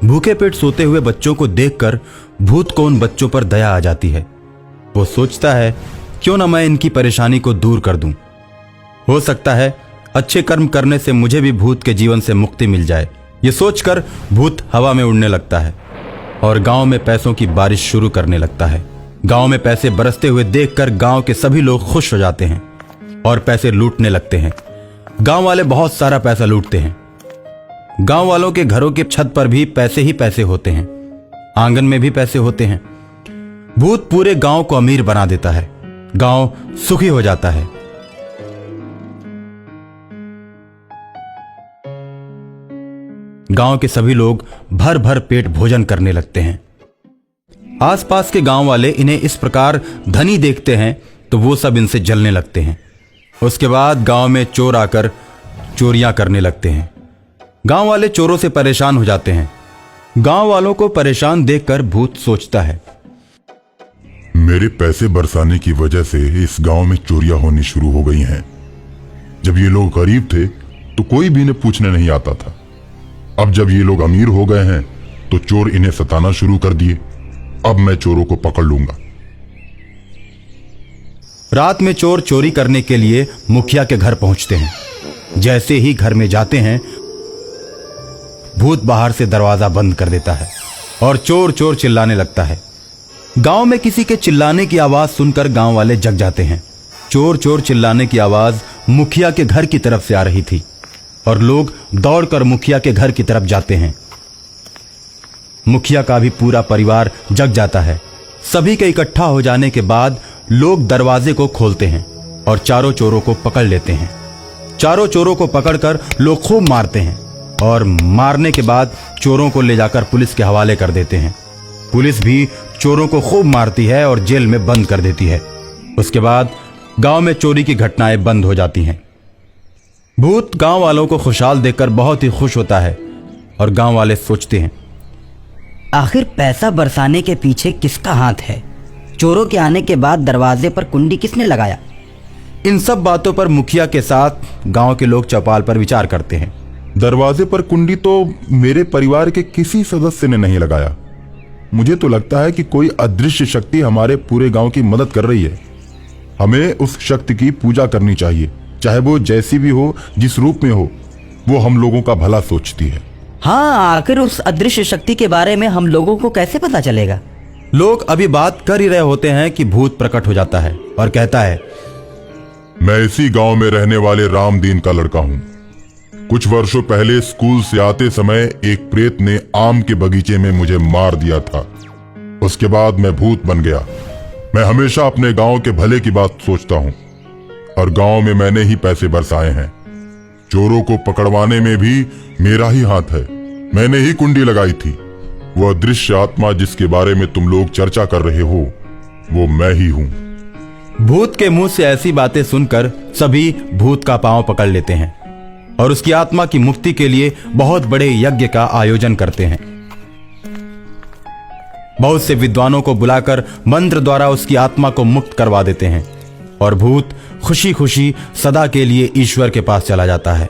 भूखे पेट सोते हुए बच्चों को देखकर भूत को उन बच्चों पर दया आ जाती है। वो सोचता है क्यों ना मैं इनकी परेशानी को दूर कर दूं। हो सकता है अच्छे कर्म करने से मुझे भी भूत के जीवन से मुक्ति मिल जाए। ये सोचकर भूत हवा में उड़ने लगता है और गांव में पैसों की बारिश शुरू करने लगता है। गांव में पैसे बरसते हुए देखकर गांव के सभी लोग खुश हो जाते हैं और पैसे लूटने लगते हैं। गांव वाले बहुत सारा पैसा लूटते हैं। गांव वालों के घरों की छत पर भी पैसे ही पैसे होते हैं, आंगन में भी पैसे होते हैं। भूत पूरे गांव को अमीर बना देता है। गांव सुखी हो जाता है। गांव के सभी लोग भर भर पेट भोजन करने लगते हैं। आसपास के गांव वाले इन्हें इस प्रकार धनी देखते हैं तो वो सब इनसे जलने लगते हैं। उसके बाद गांव में चोर आकर चोरियां करने लगते हैं। गांव वाले चोरों से परेशान हो जाते हैं। गांव वालों को परेशान देखकर भूत सोचता है, मेरे पैसे बरसाने की वजह से इस गांव में चोरियां होनी शुरू हो गई हैं। जब ये लोग गरीब थे तो कोई भी इन्हें पूछने नहीं आता था। अब जब ये लोग अमीर हो गए हैं तो चोर इन्हें सताना शुरू कर दिए। अब मैं चोरों को पकड़ लूंगा। रात में चोर चोरी करने के लिए मुखिया के घर पहुंचते हैं। जैसे ही घर में जाते हैं भूत बाहर से दरवाजा बंद कर देता है और चोर चोर चिल्लाने लगता है। गांव में किसी के चिल्लाने की आवाज सुनकर गांव वाले जग जाते हैं। चोर चोर चिल्लाने की आवाज मुखिया के घर की तरफ से आ रही थी और लोग दौड़कर मुखिया के घर की तरफ जाते हैं। मुखिया का भी पूरा परिवार जग जाता है। सभी के इकट्ठा हो जाने के बाद लोग दरवाजे को खोलते हैं और चारों चोरों को पकड़ लेते हैं। चारों चोरों को पकड़कर लोग खूब मारते हैं और मारने के बाद चोरों को ले जाकर पुलिस के हवाले कर देते हैं। पुलिस भी चोरों को खूब मारती है और जेल में बंद कर देती है। उसके बाद गांव में चोरी की घटनाएं बंद हो जाती हैं। भूत गांव वालों को खुशहाल देखकर बहुत ही खुश होता है और गांव वाले सोचते हैं, आखिर पैसा बरसाने के पीछे किसका हाथ है? चोरों के आने के बाद दरवाजे पर कुंडी किसने लगाया? इन सब बातों पर मुखिया के साथ गांव के लोग चौपाल पर विचार करते हैं। दरवाजे पर कुंडी तो मेरे परिवार के किसी सदस्य ने नहीं लगाया। मुझे तो लगता है कि कोई अदृश्य शक्ति हमारे पूरे गांव की मदद कर रही है। हमें उस शक्ति की पूजा करनी चाहिए, चाहे वो जैसी भी हो, जिस रूप में हो। वो हम लोगों का भला सोचती है। हाँ, आखिर उस अदृश्य शक्ति के बारे में हम लोगों को कैसे पता चलेगा? लोग अभी बात कर ही रहे होते हैं कि भूत प्रकट हो जाता है और कहता है, मैं इसी गांव में रहने वाले रामदीन का लड़का हूं। कुछ वर्षों पहले स्कूल से आते समय एक प्रेत ने आम के बगीचे में मुझे मार दिया था। उसके बाद मैं भूत बन गया। मैं हमेशा अपने गांव के भले की बात सोचता हूं और गांव में मैंने ही पैसे बरसाए हैं। चोरों को पकड़वाने में भी मेरा ही हाथ है। मैंने ही कुंडी लगाई थी। वो अदृश्य आत्मा जिसके बारे में तुम लोग चर्चा कर रहे हो, वो मैं ही हूं। भूत के मुंह से ऐसी बातें सुनकर सभी भूत का पांव पकड़ लेते हैं और उसकी आत्मा की मुक्ति के लिए बहुत बड़े यज्ञ का आयोजन करते हैं। बहुत से विद्वानों को बुलाकर मंत्र द्वारा उसकी आत्मा को मुक्त करवा देते हैं और भूत खुशी खुशी सदा के लिए ईश्वर के पास चला जाता है।